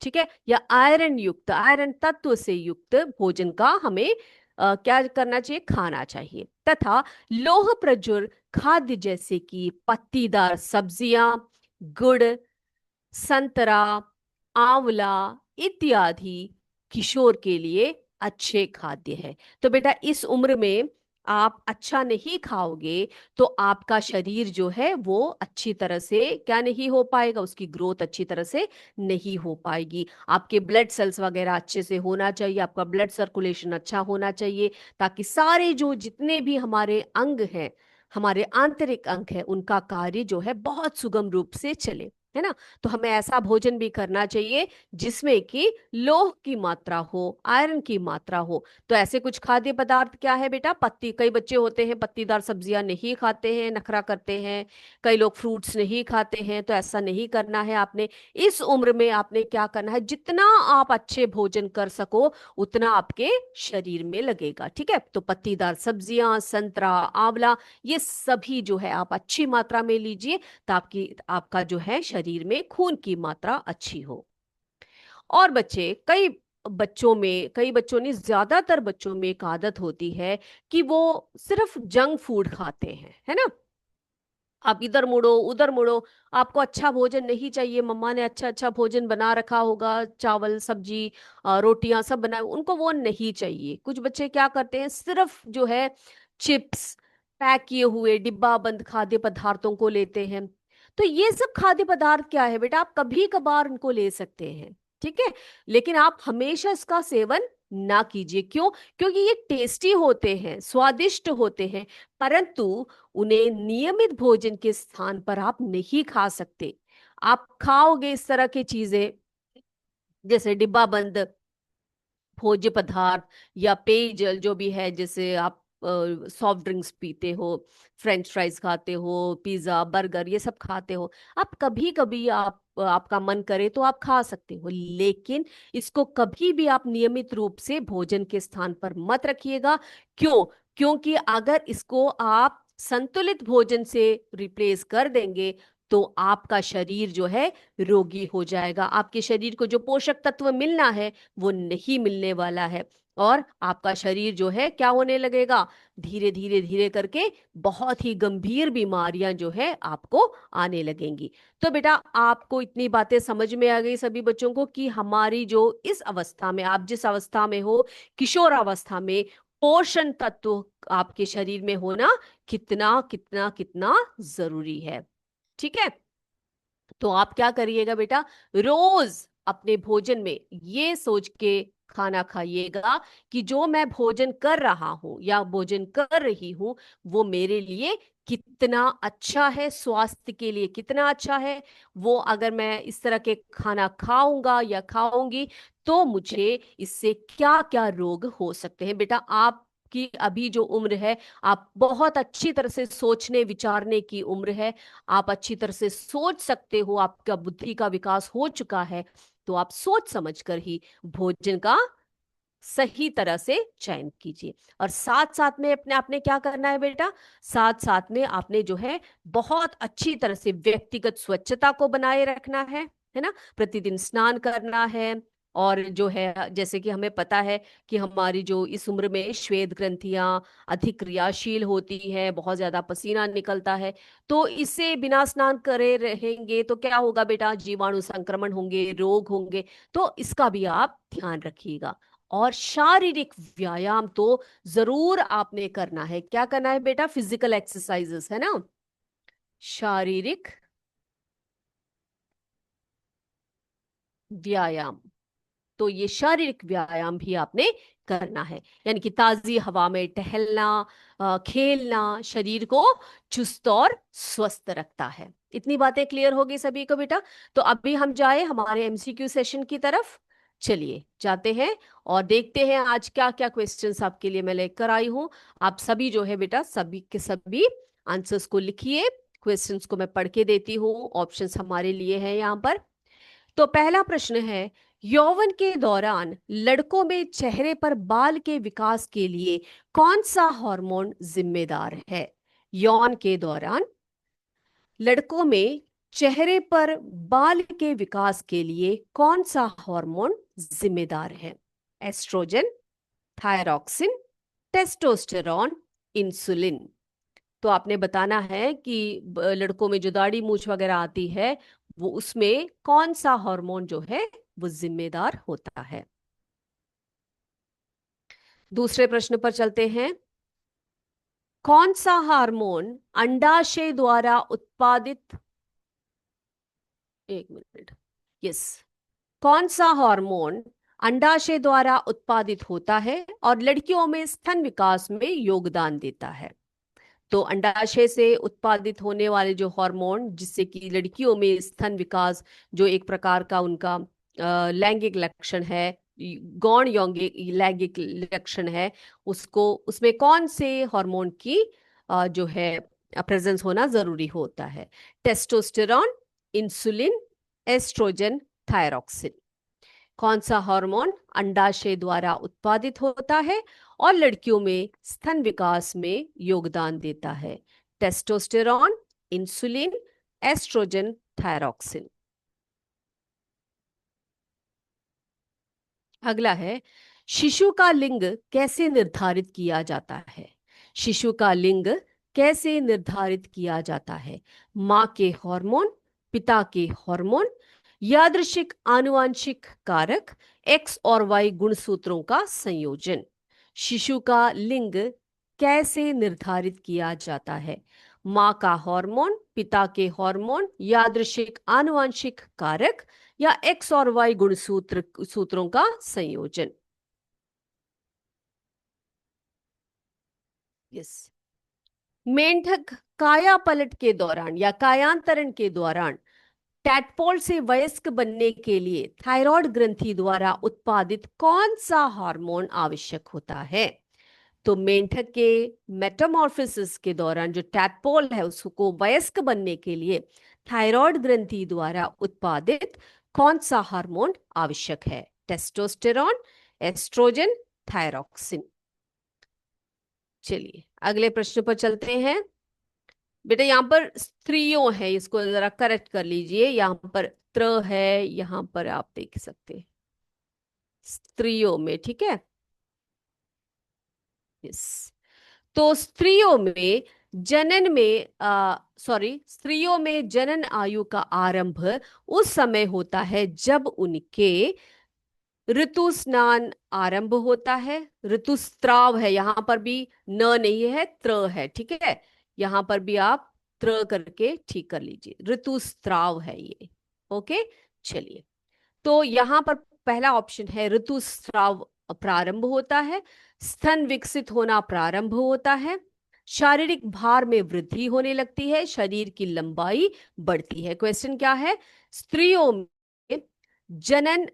ठीक है, या आयरन युक्त, आयरन तत्व से युक्त भोजन का हमें क्या करना चाहिए, खाना चाहिए। तथा लौह प्रचुर खाद्य जैसे कि पत्तीदार सब्जियां, गुड़, संतरा, आंवला इत्यादि किशोर के लिए अच्छे खाद्य है। तो बेटा इस उम्र में आप अच्छा नहीं खाओगे तो आपका शरीर जो है वो अच्छी तरह से क्या नहीं हो पाएगा, उसकी ग्रोथ अच्छी तरह से नहीं हो पाएगी। आपके ब्लड सेल्स वगैरह अच्छे से होना चाहिए, आपका ब्लड सर्कुलेशन अच्छा होना चाहिए, ताकि सारे जो जितने भी हमारे अंग हैं, हमारे आंतरिक अंग है, उनका कार्य जो है बहुत सुगम रूप से चले, है ना। तो हमें ऐसा भोजन भी करना चाहिए जिसमें कि लौह की मात्रा हो, आयरन की मात्रा हो। तो ऐसे कुछ खाद्य पदार्थ क्या है बेटा, पत्ती, कई बच्चे होते हैं पत्तीदार सब्जियां नहीं खाते हैं, नखरा करते हैं, कई लोग फ्रूट्स नहीं खाते हैं, तो ऐसा नहीं करना है आपने। इस उम्र में आपने क्या करना है, जितना आप अच्छे भोजन कर सको उतना आपके शरीर में लगेगा, ठीक है। तो पत्तीदार सब्जियां, संतरा, आंवला, ये सभी जो है आप अच्छी मात्रा में लीजिए, ताकि आपका जो है शरीर में खून की मात्रा अच्छी हो। और बच्चे, कई बच्चों ने, ज्यादातर बच्चों में एक आदत होती है कि वो सिर्फ जंक फूड खाते हैं, है ना। आप इधर मुड़ो उधर मुड़ो, आपको अच्छा भोजन नहीं चाहिए, मम्मा ने अच्छा अच्छा भोजन बना रखा होगा, चावल सब्जी रोटियां सब बनाए, उनको वो नहीं चाहिए। कुछ बच्चे क्या करते हैं, सिर्फ जो है चिप्स, पैक किए हुए डिब्बा बंद खाद्य पदार्थों को लेते हैं। तो ये सब खाद्य पदार्थ क्या है बेटा, आप कभी कभार उनको ले सकते हैं, ठीक है, लेकिन आप हमेशा इसका सेवन ना कीजिए। क्यों? क्योंकि ये टेस्टी होते हैं, स्वादिष्ट होते हैं, परंतु उन्हें नियमित भोजन के स्थान पर आप नहीं खा सकते। आप खाओगे इस तरह की चीजें, जैसे डिब्बा बंद भोज्य पदार्थ या पेयजल जो भी है, जैसे आप सॉफ्ट ड्रिंक्स पीते हो, फ्रेंच फ्राइज खाते हो, पिज्जा बर्गर ये सब खाते हो, आप कभी कभी आपका मन करे तो आप खा सकते हो, लेकिन इसको कभी भी आप नियमित रूप से भोजन के स्थान पर मत रखिएगा। क्यों? क्योंकि अगर इसको आप संतुलित भोजन से रिप्लेस कर देंगे तो आपका शरीर जो है रोगी हो जाएगा, आपके शरीर को जो पोषक तत्व मिलना है वो नहीं मिलने वाला है, और आपका शरीर जो है क्या होने लगेगा, धीरे धीरे धीरे करके बहुत ही गंभीर बीमारियां जो है आपको आने लगेंगी। तो बेटा आपको इतनी बातें समझ में आ गई सभी बच्चों को कि हमारी जो इस अवस्था में, आप जिस अवस्था में हो, किशोर अवस्था में, पोषण तत्व आपके शरीर में होना कितना कितना कितना जरूरी है, ठीक है। तो आप क्या करिएगा बेटा, रोज अपने भोजन में ये सोच के खाना खाइएगा कि जो मैं भोजन कर रहा हूं या भोजन कर रही हूं वो मेरे लिए कितना अच्छा है, स्वास्थ्य के लिए कितना अच्छा है। वो अगर मैं इस तरह के खाना खाऊंगा या खाऊंगी तो मुझे इससे क्या क्या रोग हो सकते हैं। बेटा आपकी अभी जो उम्र है, आप बहुत अच्छी तरह से सोचने विचारने की उम्र है, आप अच्छी तरह से सोच सकते हो, आपका बुद्धि का विकास हो चुका है, तो आप सोच समझ कर ही भोजन का सही तरह से चयन कीजिए। और साथ साथ में अपने आपने क्या करना है बेटा, साथ साथ में आपने जो है बहुत अच्छी तरह से व्यक्तिगत स्वच्छता को बनाए रखना है ना। प्रतिदिन स्नान करना है। और जो है जैसे कि हमें पता है कि हमारी जो इस उम्र में श्वेत ग्रंथियां अधिक क्रियाशील होती है, बहुत ज्यादा पसीना निकलता है। तो इससे बिना स्नान करे रहेंगे तो क्या होगा बेटा, जीवाणु संक्रमण होंगे, रोग होंगे। तो इसका भी आप ध्यान रखिएगा। और शारीरिक व्यायाम तो जरूर आपने करना है। क्या करना है बेटा, फिजिकल एक्सरसाइजेस, है ना। शारीरिक व्यायाम, तो ये शारीरिक व्यायाम भी आपने करना है, यानी कि ताजी हवा में टहलना, खेलना शरीर को चुस्त और स्वस्थ रखता है। इतनी बातें क्लियर होगी सभी को बेटा। तो अभी हम जाए हमारे एमसीक्यू सेशन की तरफ। चलिए जाते हैं और देखते हैं आज क्या क्या क्वेश्चंस आपके लिए मैं लेकर आई हूं। आप सभी जो है बेटा, सभी के सभी आंसर्स को लिखिए। क्वेश्चंस को मैं पढ़ के देती हूँ, ऑप्शंस हमारे लिए हैं यहाँ पर। तो पहला प्रश्न है, यौवन के दौरान लड़कों में चेहरे पर बाल के विकास के लिए कौन सा हार्मोन जिम्मेदार है। यौवन के दौरान लड़कों में चेहरे पर बाल के विकास के लिए कौन सा हार्मोन जिम्मेदार है। Estrogen, thyroxine, testosterone, insulin. तो आपने बताना है कि लड़कों में जो दाढ़ी मूछ वगैरह आती है, वो उसमें कौन सा हार्मोन जो है वो जिम्मेदार होता है। दूसरे प्रश्न पर चलते हैं। कौन सा हार्मोन अंडाशय द्वारा उत्पादित, एक मिनट, यस, कौन सा हार्मोन अंडाशय द्वारा उत्पादित होता है और लड़कियों में स्तन विकास में योगदान देता है। तो अंडाशय से उत्पादित होने वाले जो हार्मोन, जिससे कि लड़कियों में स्तन विकास, जो एक प्रकार का उनका लैंगिक लक्षण है, गौण यौगिक लैंगिक लक्षण है, उसको, उसमें कौन से हार्मोन की जो है प्रेजेंस होना जरूरी होता है। Testosterone, insulin, estrogen, thyroxine. कौन सा हार्मोन अंडाशय द्वारा उत्पादित होता है और लड़कियों में स्तन विकास में योगदान देता है। Testosterone, insulin, estrogen, thyroxine. अगला है, शिशु का लिंग कैसे निर्धारित किया जाता है। शिशु का लिंग कैसे निर्धारित किया जाता है। माँ के हार्मोन, पिता के हार्मोन, यादृशिक आनुवांशिक कारक, एक्स और वाई गुणसूत्रों का संयोजन। शिशु का लिंग कैसे निर्धारित किया जाता है। माँ का हार्मोन, पिता के हार्मोन, यादृशिक आनुवांशिक कारक, या एक्स और वाई सूत्रों का संयोजन। यस। मेंढक काया पलट के दौरान या कायांतरण के दौरान टैडपोल से वयस्क बनने के लिए थायराइड ग्रंथि द्वारा उत्पादित कौन सा हार्मोन आवश्यक होता है। तो मेंढक के मेटामॉर्फोसिस के दौरान जो टैडपोल है उसको वयस्क बनने के लिए थायराइड ग्रंथि द्वारा उत्पादित कौन सा हार्मोन आवश्यक है। Testosterone, estrogen, thyroxine. चलिए अगले प्रश्न पर चलते हैं। बेटा यहाँ पर स्त्रियों है, इसको जरा करेक्ट कर लीजिए। यहाँ पर त्र है, यहाँ पर आप देख सकते हैं स्त्रियों में, ठीक है। यस। तो स्त्रियों में जनन में सॉरी, स्त्रियों में जनन आयु का आरंभ उस समय होता है जब उनके ऋतु स्नान आरंभ होता है। ऋतुस्त्राव है, यहां पर भी न नहीं है, त्र है, ठीक है। यहां पर भी आप त्र करके ठीक कर लीजिए, ऋतुस्त्राव है ये। ओके, चलिए। तो यहां पर पहला ऑप्शन है, ऋतुस्राव प्रारंभ होता है, स्तन विकसित होना प्रारंभ होता है, शारीरिक भार में वृद्धि होने लगती है, शरीर की लंबाई बढ़ती है। क्वेश्चन क्या है, स्त्रियों में जनन,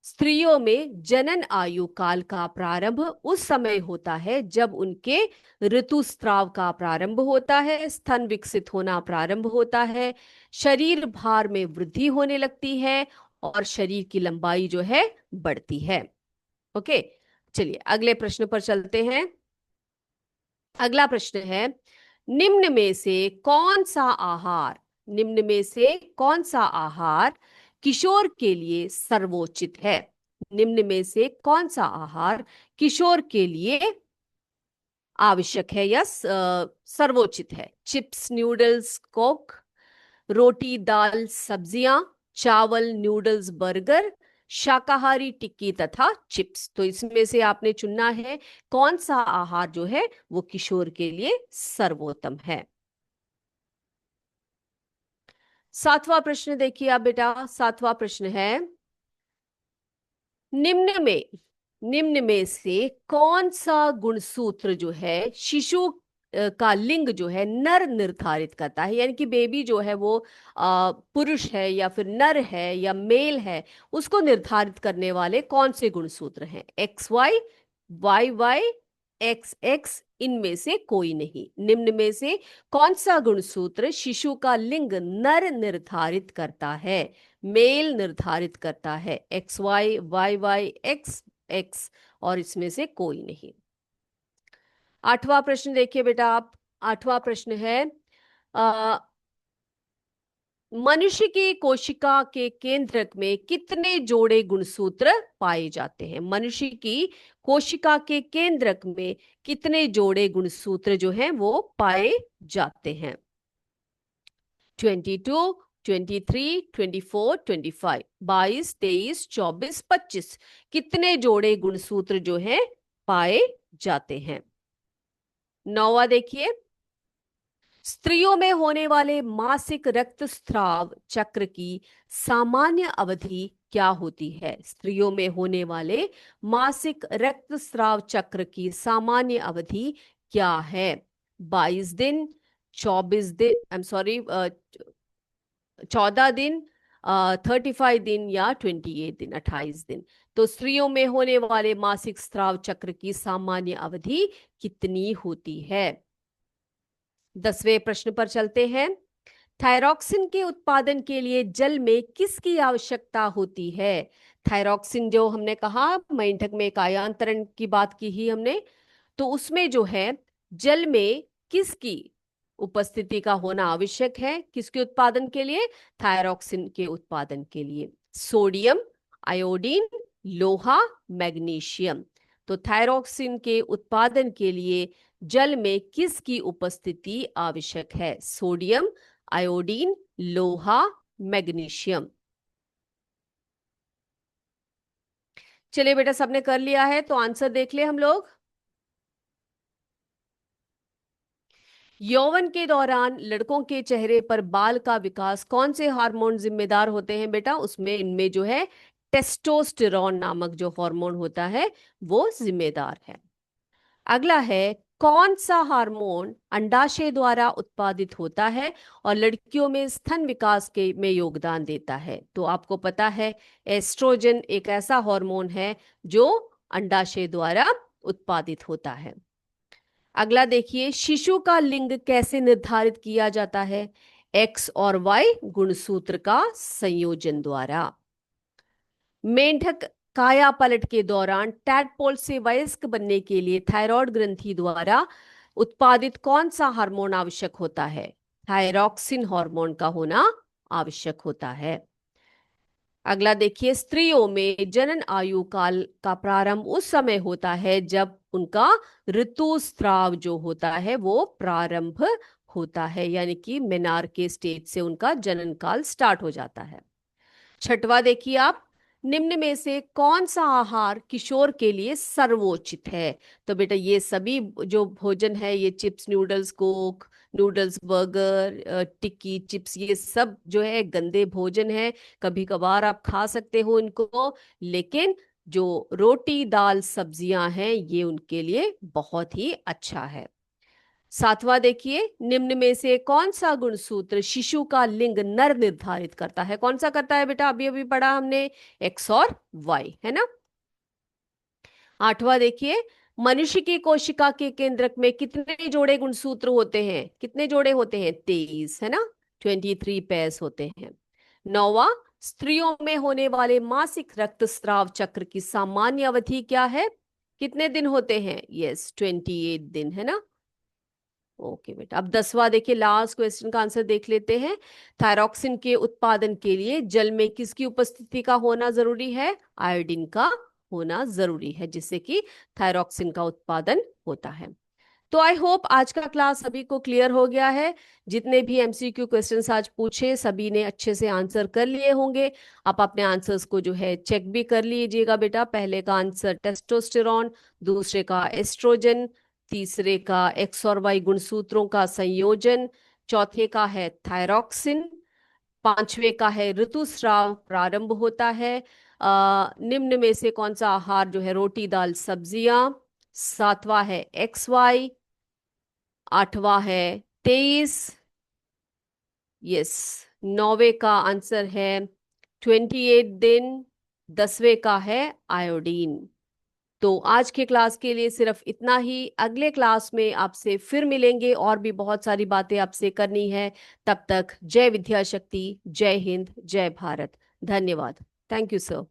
स्त्रियों में जनन आयु काल का प्रारंभ उस समय होता है जब उनके ऋतुस्राव का प्रारंभ होता है, स्तन विकसित होना प्रारंभ होता है, शरीर भार में वृद्धि होने लगती है और शरीर की लंबाई जो है बढ़ती है। ओके, चलिए अगले प्रश्न पर चलते हैं। अगला प्रश्न है, निम्न में से कौन सा आहार निम्न में से कौन सा आहार किशोर के लिए सर्वोचित है? निम्न में से कौन सा आहार किशोर के लिए आवश्यक है या सर्वोचित है? चिप्स, न्यूडल्स, कोक, रोटी दाल सब्जियां, चावल नूडल्स बर्गर, शाकाहारी टिक्की तथा चिप्स। तो इसमें से आपने चुनना है कौन सा आहार जो है वो किशोर के लिए सर्वोत्तम है। सातवां प्रश्न देखिए आप बेटा। सातवां प्रश्न है, निम्न में निम्न में से कौन सा गुणसूत्र जो है शिशु का लिंग जो है नर निर्धारित करता है? यानी कि बेबी जो है वो पुरुष है या फिर नर है या मेल है, उसको निर्धारित करने वाले कौन से गुणसूत्र हैं? X Y, Y Y, X X, इनमें से कोई नहीं। निम्न में से कौन सा गुणसूत्र शिशु का लिंग नर निर्धारित करता है, मेल निर्धारित करता है? X Y, Y Y, X X, और इसमें से कोई नहीं। आठवां प्रश्न देखिए बेटा आप। आठवां प्रश्न है, आ, मनुष्य की कोशिका के केंद्रक में कितने जोड़े गुणसूत्र पाए जाते हैं? मनुष्य की कोशिका के केंद्रक में कितने जोड़े गुणसूत्र जो हैं वो पाए जाते हैं? 22, 23, 24, 25, 22, 23, 24, 25, कितने जोड़े गुणसूत्र जो हैं पाए जाते हैं? नौवा देखिए, स्त्रियों में होने वाले मासिक रक्तस्राव चक्र की सामान्य अवधि क्या होती है? स्त्रियों में होने वाले मासिक रक्तस्राव चक्र की सामान्य अवधि क्या है? 22 दिन, 24 दिन, आई एम सॉरी, 14 दिन, 35 दिन या 28 दिन, 28 दिन। तो स्त्रियों में होने वाले मासिक स्राव चक्र की सामान्य अवधि कितनी होती है? 10वें प्रश्न पर चलते हैं। थायरॉक्सिन के उत्पादन के लिए जल में किसकी आवश्यकता होती है? थायरॉक्सिन जो हमने कहा, मेंढक में कायांतरण की बात की ही हमने, तो उसमें जो है जल में किसकी उपस्थिति का होना आवश्यक है? किसके उत्पादन के लिए? थायरॉक्सिन के उत्पादन के लिए। सोडियम, आयोडीन, लोहा, मैग्नीशियम। तो थायरॉक्सिन के उत्पादन के लिए जल में किसकी उपस्थिति आवश्यक है? सोडियम, आयोडीन, लोहा, मैग्नीशियम। चलिए बेटा, सबने कर लिया है तो आंसर देख ले हम लोग। यौवन के दौरान लड़कों के चेहरे पर बाल का विकास कौन से हार्मोन जिम्मेदार होते हैं बेटा? उसमें इनमें जो है टेस्टोस्टेरोन नामक जो हार्मोन होता है वो जिम्मेदार है। अगला है, कौन सा हार्मोन अंडाशय द्वारा उत्पादित होता है और लड़कियों में स्तन विकास के में योगदान देता है? तो आपको पता है एस्ट्रोजन एक ऐसा हार्मोन है जो अंडाशय द्वारा उत्पादित होता है। अगला देखिए, शिशु का लिंग कैसे निर्धारित किया जाता है? एक्स और वाई गुणसूत्र का संयोजन द्वारा। मेंढक काया पलट के दौरान टैडपोल से वयस्क बनने के लिए थायराइड ग्रंथि द्वारा उत्पादित कौन सा हार्मोन आवश्यक होता है? थायरॉक्सिन हार्मोन का होना आवश्यक होता है। अगला देखिए, स्त्रियों में जनन आयु काल का प्रारंभ उस समय होता है जब उनका ऋतुस्राव जो होता है वो प्रारंभ होता है, यानी कि मेनार के स्टेज से उनका जनन काल स्टार्ट हो जाता है। छठवा देखिए आप, निम्न में से कौन सा आहार किशोर के लिए सर्वोचित है? तो बेटा ये सभी जो भोजन है, ये chips, noodles, coke, noodles, burger, tikki, chips, ये सब जो है गंदे भोजन है। कभी कभार आप खा सकते हो इनको, लेकिन जो रोटी दाल सब्जियां हैं ये उनके लिए बहुत ही अच्छा है। सातवां देखिए, निम्न में से कौन सा गुणसूत्र शिशु का लिंग नर निर्धारित करता है? कौन सा करता है बेटा? अभी अभी पढ़ा हमने, एक्स और वाई, है ना। आठवां देखिए, मनुष्य की कोशिका के केंद्रक में कितने जोड़े गुणसूत्र होते हैं? कितने जोड़े होते हैं? 23, है ना। 23 पेयर्स होते हैं। नौवा, स्त्रियों में होने वाले मासिक रक्तस्राव चक्र की सामान्य अवधि क्या है? कितने दिन होते हैं? यस, 28 दिन, है ना? ओके बेटा, अब 10वां देखिए, लास्ट क्वेश्चन का आंसर देख लेते हैं। थायरॉक्सिन के उत्पादन के लिए जल में किसकी उपस्थिति का होना जरूरी है? आयोडीन का होना जरूरी है, जिससे कि थायरॉक्सिन का उत्पादन होता है। तो आई होप आज का क्लास सभी को क्लियर हो गया है। जितने भी एमसीक्यू क्वेश्चंस आज पूछे सभी ने अच्छे से आंसर कर लिए होंगे। आप अपने आंसर्स को जो है चेक भी कर लीजिएगा बेटा। पहले का आंसर टेस्टोस्टेरॉन, दूसरे का एस्ट्रोजन, तीसरे का एक्स और वाई गुणसूत्रों का संयोजन, चौथे का है थायरॉक्सिन, पांचवे का है ऋतुस्राव प्रारंभ होता है। निम्न में से कौन सा आहार जो है रोटी दाल सब्जियां, सातवां है एक्स वाई, आठवां है 23, यस, नौवे का आंसर है 28 दिन, 10वें का है आयोडीन। तो आज के क्लास के लिए सिर्फ इतना ही। अगले क्लास में आपसे फिर मिलेंगे, और भी बहुत सारी बातें आपसे करनी है। तब तक जय विद्या शक्ति, जय हिंद, जय भारत। धन्यवाद। Thank you sir.